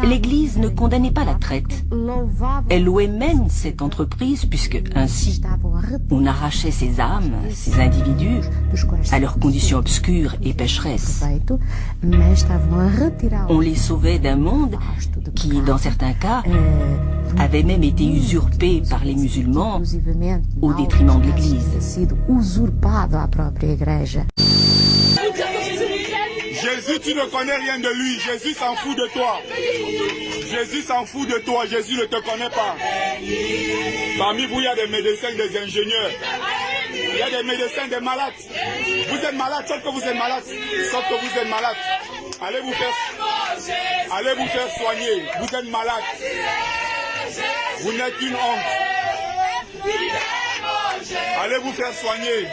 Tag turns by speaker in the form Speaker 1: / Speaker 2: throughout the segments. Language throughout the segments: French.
Speaker 1: l'Église ne condamnait pas la traite. Elle louait même cette entreprise puisque, ainsi, on arrachait ces âmes, ces individus, à leurs conditions obscures et pécheresses. On les sauvait d'un monde qui, dans certains cas, avait même été usurpé par les musulmans au détriment de l'Église.
Speaker 2: Jésus, tu ne connais rien de lui. Jésus s'en fout de toi. Jésus s'en fout de toi. Jésus ne te connaît pas. Parmi vous, il y a des médecins, des ingénieurs. Il y a des médecins, des malades. Vous êtes malade, sauf que vous êtes malade. Sauf que vous êtes malade. Allez vous faire soigner. Vous êtes malade. Vous n'êtes qu'une honte. Allez vous faire soigner.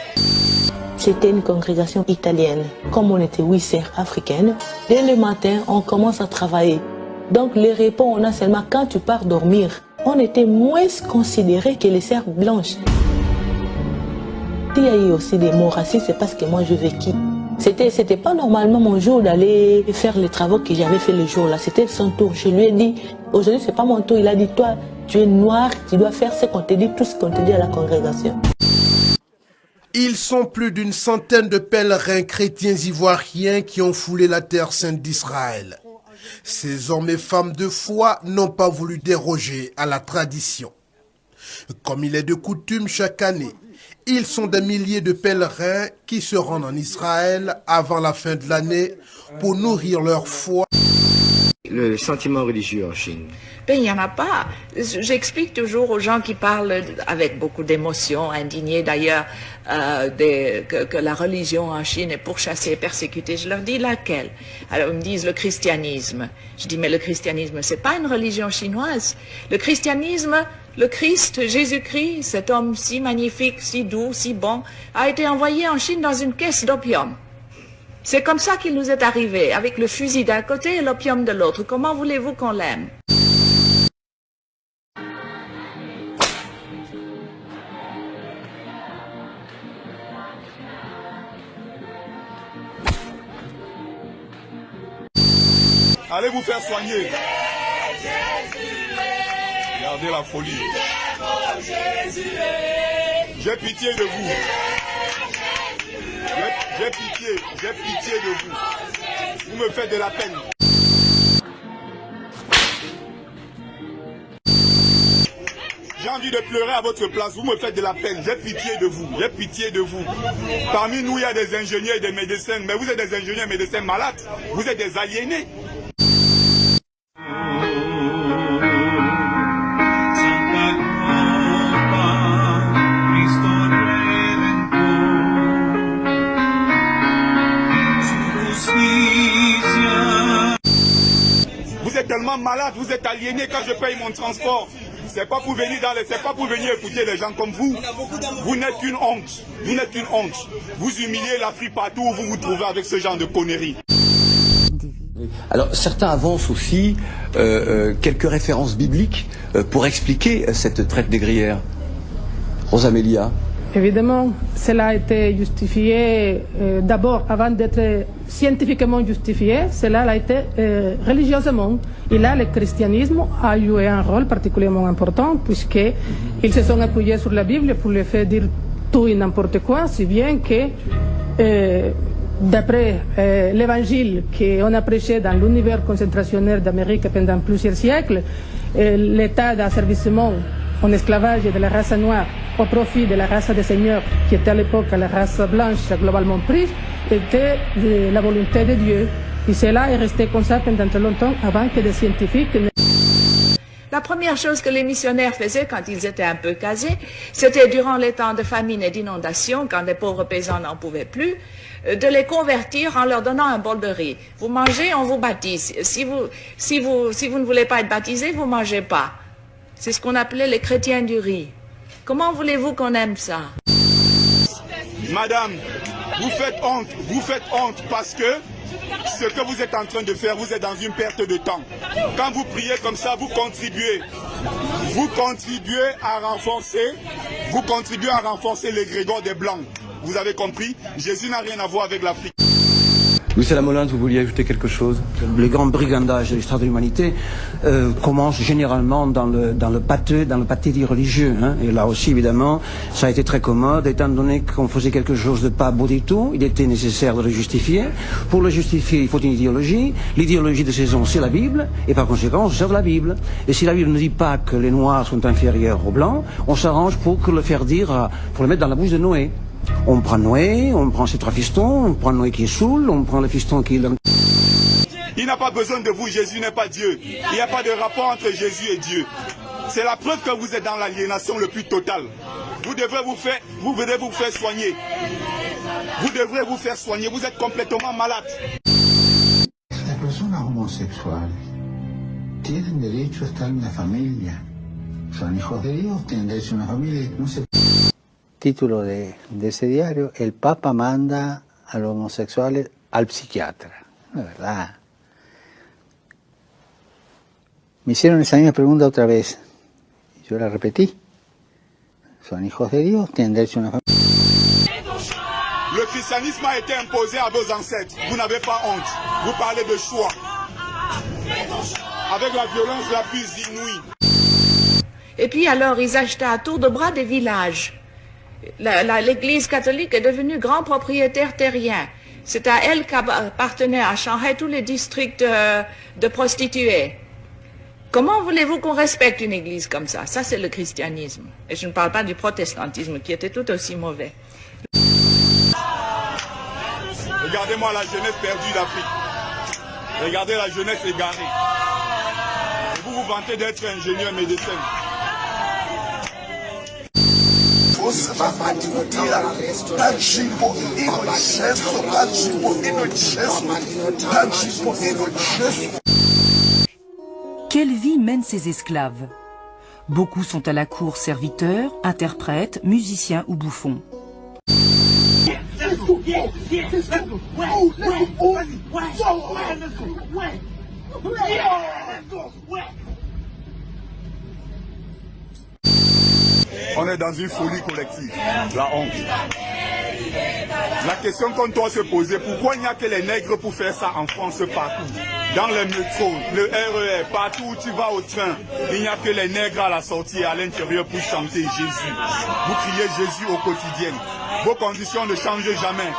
Speaker 3: C'était une congrégation italienne. Comme on était 8 sœurs africaines, dès le matin, on commence à travailler. Donc les repas, on a seulement quand tu pars dormir. On était moins considérés que les sœurs blanches. Il y a eu aussi des mots racistes, c'est parce que moi je vécu. C'était pas normalement mon jour d'aller faire les travaux que j'avais fait le jour-là. C'était son tour. Je lui ai dit, aujourd'hui c'est pas mon tour. Il a dit, toi, tu es noir, tu dois faire ce qu'on te dit, tout ce qu'on te dit à la congrégation.
Speaker 4: Ils sont plus d'une centaine de pèlerins chrétiens ivoiriens qui ont foulé la terre sainte d'Israël. Ces hommes et femmes de foi n'ont pas voulu déroger à la tradition. Comme il est de coutume chaque année, ils sont des milliers de pèlerins qui se rendent en Israël avant la fin de l'année pour nourrir leur foi.
Speaker 5: Le sentiment religieux en Chine?
Speaker 6: Ben, il n'y en a pas. J'explique toujours aux gens qui parlent avec beaucoup d'émotion, indignés d'ailleurs, que la religion en Chine est pourchassée, persécutée. Je leur dis laquelle? Alors ils me disent le christianisme. Je dis mais le christianisme, c'est pas une religion chinoise. Le christianisme, le Christ, Jésus-Christ, cet homme si magnifique, si doux, si bon, a été envoyé en Chine dans une caisse d'opium. C'est comme ça qu'il nous est arrivé, avec le fusil d'un côté et l'opium de l'autre. Comment voulez-vous qu'on l'aime?
Speaker 2: Allez vous faire soigner. Regardez la folie. J'ai pitié de vous. J'ai pitié de vous. Vous me faites de la peine. J'ai envie de pleurer à votre place. Vous me faites de la peine. J'ai pitié de vous. J'ai pitié de vous. Parmi nous, il y a des ingénieurs et des médecins. Mais vous êtes des ingénieurs et médecins malades. Vous êtes des aliénés. Vous êtes tellement malade, vous êtes aliéné quand je paye mon transport. C'est pas pour venir écouter les gens comme vous. Vous n'êtes qu'une honte. Vous n'êtes qu'une honte. Vous humiliez l'Afrique partout où vous vous trouvez avec ce genre de conneries.
Speaker 7: Alors certains avancent aussi quelques références bibliques pour expliquer cette traite négrière. Rosamélia.
Speaker 8: Évidemment, cela a été justifié d'abord, avant d'être scientifiquement justifié, cela a été religieusement. Et là, le christianisme a joué un rôle particulièrement important puisqu'ils se sont appuyés sur la Bible pour le faire dire tout et n'importe quoi, si bien que d'après l'évangile qu'on a prêché dans l'univers concentrationnaire d'Amérique pendant plusieurs siècles, l'état d'asservissement en esclavage de la race noire au profit de la race des seigneurs, qui était à l'époque la race blanche globalement prise, était la volonté de Dieu. Et cela est resté comme ça pendant très longtemps avant que des scientifiques...
Speaker 6: La première chose que les missionnaires faisaient quand ils étaient un peu casés, c'était durant les temps de famine et d'inondation, quand les pauvres paysans n'en pouvaient plus, de les convertir en leur donnant un bol de riz. Vous mangez, on vous baptise. Si vous ne voulez pas être baptisé, vous ne mangez pas. C'est ce qu'on appelait les chrétiens du riz. Comment voulez-vous qu'on aime ça?
Speaker 2: Madame, vous faites honte parce que ce que vous êtes en train de faire, vous êtes dans une perte de temps. Quand vous priez comme ça, vous contribuez à renforcer l'égrégore des Blancs. Vous avez compris? Jésus n'a rien à voir avec l'Afrique.
Speaker 7: Louis Salamolin, vous vouliez ajouter quelque chose?
Speaker 9: Les grands brigandages de l'histoire de l'humanité commencent généralement dans le pâté dit religieux. Hein. Et là aussi, évidemment, ça a été très commode, étant donné qu'on faisait quelque chose de pas beau du tout, il était nécessaire de le justifier. Pour le justifier, il faut une idéologie. L'idéologie de ces hommes, c'est la Bible, et par conséquent, on se sert de la Bible. Et si la Bible ne dit pas que les Noirs sont inférieurs aux Blancs, on s'arrange pour le faire dire, pour le mettre dans la bouche de Noé. On prend Noé, on prend ses 3 fistons, on prend Noé qui est saoul, on prend le fiston qui est dans...
Speaker 2: Il n'a pas besoin de vous, Jésus n'est pas Dieu. Il n'y a pas de rapport entre Jésus et Dieu. C'est la preuve que vous êtes dans l'aliénation le plus totale. Vous devrez vous faire soigner. Vous devrez vous faire soigner, vous êtes complètement malade.
Speaker 10: Las personas homosexuales tienen derecho a estar en la familia. Son hijos de Dios, tienen derecho a una familia. No se... Título de ese diario: el Papa manda a los homosexuales al psiquiatra. No es verdad. Me hicieron esa misma pregunta otra vez. Yo la repetí. Son hijos de Dios, tienen derecho a una familia.
Speaker 2: Le christianisme a été imposé à vos ancêtres. Vous n'avez pas honte. Vous parlez de choix. Avec la violence la plus inouïe.
Speaker 6: Et puis alors, ils achetaient à tour de bras des villages. L'Église catholique est devenue grand propriétaire terrien. C'est à elle qu'appartenaient à Shanghai tous les districts de prostituées. Comment voulez-vous qu'on respecte une église comme ça? Ça, c'est le christianisme. Et je ne parle pas du protestantisme, qui était tout aussi mauvais.
Speaker 2: Regardez-moi la jeunesse perdue d'Afrique. Regardez la jeunesse égarée. Et vous vous vantez d'être ingénieur médecin.
Speaker 1: Quelle vie mènent ces esclaves? Beaucoup sont à la cour serviteurs, interprètes, musiciens ou bouffons.
Speaker 2: On est dans une folie collective, la honte. La question qu'on doit se poser, pourquoi il n'y a que les nègres pour faire ça en France partout? Dans les métros, le RER, partout où tu vas au train, il n'y a que les nègres à la sortie et à l'intérieur pour chanter Jésus. Vous criez Jésus au quotidien. Vos conditions ne changent jamais.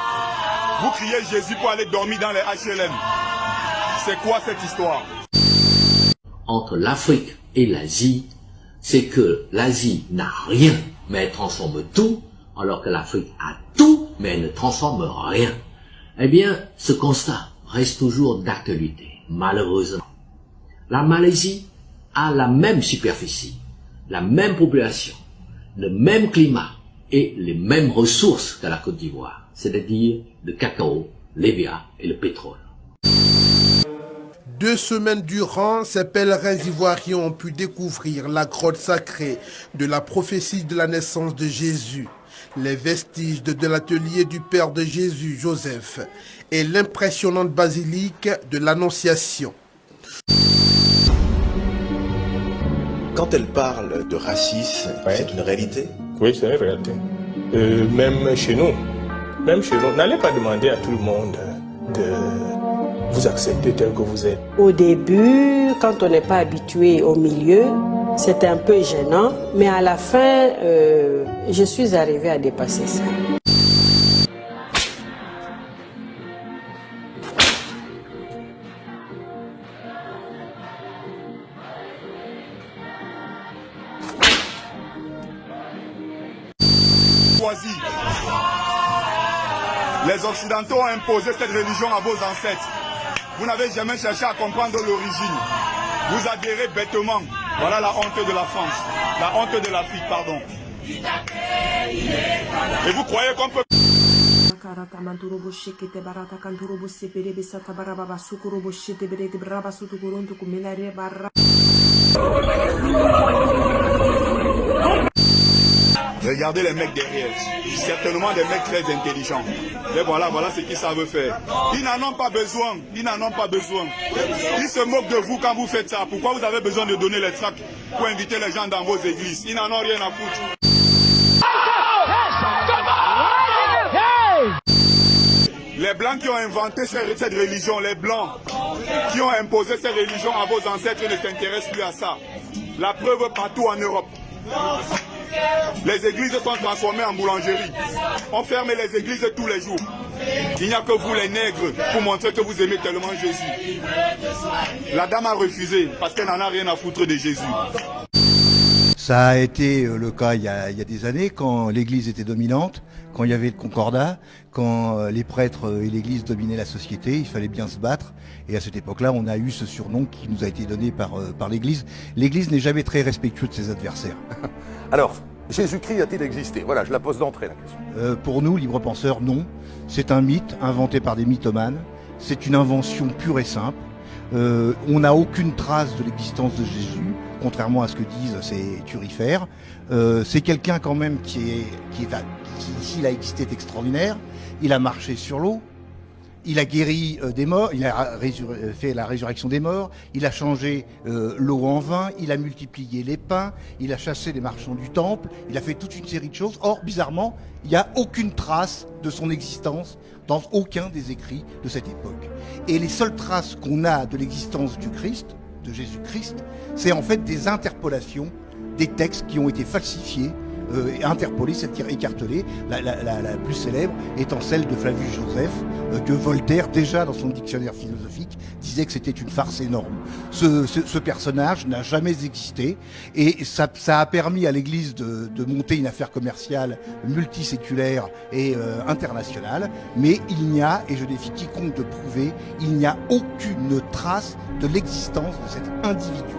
Speaker 2: Vous criez Jésus pour aller dormir dans les HLM. C'est quoi cette histoire?
Speaker 11: Entre l'Afrique et l'Asie, c'est que l'Asie n'a rien, mais elle transforme tout, alors que l'Afrique a tout, mais elle ne transforme rien. Eh bien, ce constat reste toujours d'actualité, malheureusement. La Malaisie a la même superficie, la même population, le même climat et les mêmes ressources que la Côte d'Ivoire, c'est-à-dire le cacao, l'hévéa et le pétrole.
Speaker 4: 2 semaines durant, ces pèlerins ivoiriens ont pu découvrir la grotte sacrée de la prophétie de la naissance de Jésus, les vestiges de l'atelier du père de Jésus, Joseph, et l'impressionnante basilique de l'Annonciation.
Speaker 12: Quand elle parle de racisme, c'est une réalité?
Speaker 13: Oui, c'est une réalité. Même chez nous, n'allez pas demander à tout le monde de vous accepter tel que vous êtes.
Speaker 14: Au début, quand on n'est pas habitué au milieu, c'était un peu gênant, mais à la fin, je suis arrivée à dépasser ça.
Speaker 2: Les Occidentaux ont imposé cette religion à vos ancêtres. Vous n'avez jamais cherché à comprendre l'origine. Vous adhérez bêtement. Voilà la honte de la France. La honte de l'Afrique, pardon. Et vous croyez qu'on peut... Regardez les mecs derrière, certainement des mecs très intelligents. Et voilà ce qu'ils savent faire. Ils n'en ont pas besoin, ils se moquent de vous quand vous faites ça. Pourquoi vous avez besoin de donner les tracts pour inviter les gens dans vos églises? Ils n'en ont rien à foutre. Les Blancs qui ont inventé cette religion, les Blancs qui ont imposé cette religion à vos ancêtres ne s'intéressent plus à ça. La preuve partout en Europe. Les églises sont transformées en boulangerie. On ferme les églises tous les jours. Il n'y a que vous les nègres pour montrer que vous aimez tellement Jésus. La dame a refusé parce qu'elle n'en a rien à foutre de Jésus.
Speaker 15: Ça a été le cas il y a des années quand l'église était dominante, quand il y avait le concordat, quand les prêtres et l'église dominaient la société, il fallait bien se battre. Et à cette époque-là, on a eu ce surnom qui nous a été donné par l'église. L'église n'est jamais très respectueuse de ses adversaires.
Speaker 16: Alors, Jésus-Christ a-t-il existé? Voilà, je la pose d'entrée la question.
Speaker 15: Pour nous, libres penseurs, non. C'est un mythe inventé par des mythomanes. C'est une invention pure et simple. On n'a aucune trace de l'existence de Jésus, contrairement à ce que disent ces turifères. C'est quelqu'un quand même qui s'il a existé, est extraordinaire. Il a marché sur l'eau. Il a guéri des morts, il a fait la résurrection des morts, il a changé l'eau en vin, il a multiplié les pains, il a chassé les marchands du temple, il a fait toute une série de choses. Or, bizarrement, il n'y a aucune trace de son existence dans aucun des écrits de cette époque. Et les seules traces qu'on a de l'existence du Christ, de Jésus-Christ, c'est en fait des interpolations des textes qui ont été falsifiés, interpolée, c'est-à-dire écartelée, la plus célèbre étant celle de Flavius Joseph, que Voltaire, déjà dans son dictionnaire philosophique, disait que c'était une farce énorme. Ce personnage n'a jamais existé, et ça a permis à l'Église de monter une affaire commerciale multiséculaire et internationale, mais il n'y a, et je défie quiconque de prouver, il n'y a aucune trace de l'existence de cet individu.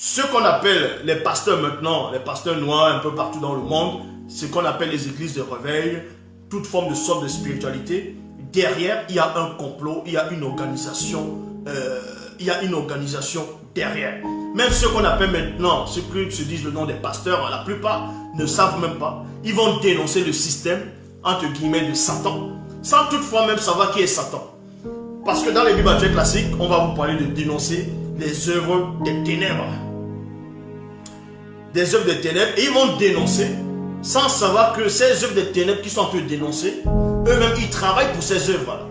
Speaker 17: Ce qu'on appelle les pasteurs maintenant, les pasteurs noirs un peu partout dans le monde, ce qu'on appelle les églises de réveil, toute forme de sorte de spiritualité, derrière il y a un complot, il y a une organisation, derrière. Même ceux qu'on appelle maintenant, ceux qui se disent le nom des pasteurs, la plupart ne savent même pas. Ils vont dénoncer le système, entre guillemets, de Satan, sans toutefois même savoir qui est Satan. Parce que dans les bibliothèques classiques, on va vous parler de dénoncer les œuvres des ténèbres. Des œuvres de ténèbres, et ils vont dénoncer sans savoir que ces œuvres de ténèbres qui sont un peu dénoncées, eux-mêmes ils travaillent pour ces œuvres-là.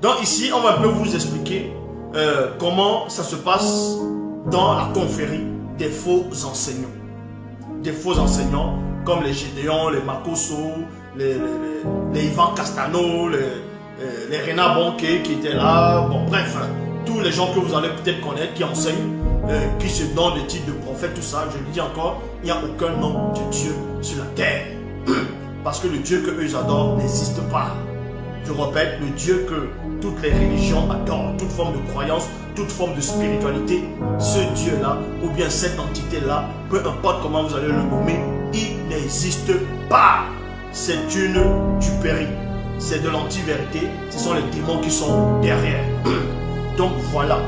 Speaker 17: Donc ici on va un peu vous expliquer comment ça se passe dans la confrérie des faux enseignants. Des faux enseignants comme les Gédéons, les Makosso, les Ivan Castano, les Renat Bonquet qui étaient là, bon bref, tous les gens que vous allez peut-être connaître qui enseignent, qui se donnent des titres de prophète, tout ça, je le dis encore, il n'y a aucun nom de Dieu sur la terre. Parce que le Dieu que eux adorent n'existe pas. Je répète, le Dieu que toutes les religions adorent, toute forme de croyance, toute forme de spiritualité, ce Dieu-là, ou bien cette entité-là, peu importe comment vous allez le nommer, il n'existe pas. C'est une duperie. C'est de l'anti-vérité. Ce sont les démons qui sont derrière. Donc voilà.